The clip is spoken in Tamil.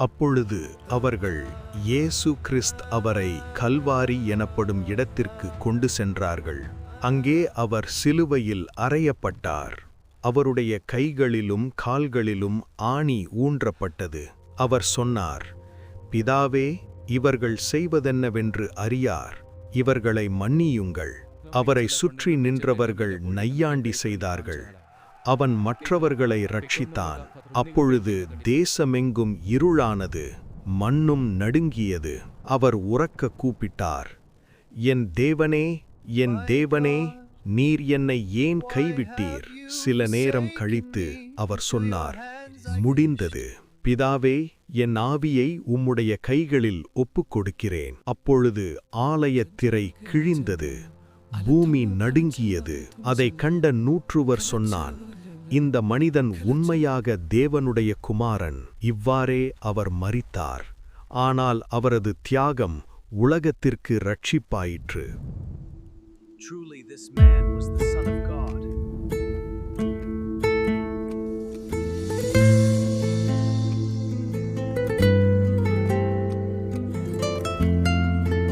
அப்பொழுது அவர்கள் இயேசு கிறிஸ்து அவரை கல்வாரி எனப்படும் இடத்திற்கு கொண்டு சென்றார்கள். அங்கே அவர் சிலுவையில் அறையப்பட்டார். அவருடைய கைகளிலும் கால்களிலும் ஆணி ஊன்றப்பட்டது. அவர் சொன்னார், பிதாவே, இவர்கள் செய்வதென்னவென்று அறியார். இவர்களை மன்னியுங்கள். அவரை சுற்றி நின்றவர்கள் நையாண்டி செய்தார்கள். அவன் மற்றவர்களை ரட்சித்தான். அப்பொழுது தேசமெங்கும் இருளானது, மண்ணும் நடுங்கியது. அவர் உரக்க கூப்பிட்டார், என் தேவனே, என் தேவனே, நீர் என்னை ஏன் கைவிட்டீர்? சில நேரம் கழித்து அவர் சொன்னார், முடிந்தது. பிதாவே, என் ஆவியை உம்முடைய கைகளில் ஒப்புக்கொடுக்கிறேன். அப்பொழுது ஆலயத் திரை கிழிந்தது, பூமி நடுங்கியது. அதை கண்ட நூற்றுவர் சொன்னான், இந்த மனிதன் உண்மையாக தேவனுடைய குமாரன். இவ்வாறே அவர் மரித்தார். ஆனால் அவரது தியாகம் உலகத்திற்கு இரட்சிப்பாயிற்று. Truly, this man was the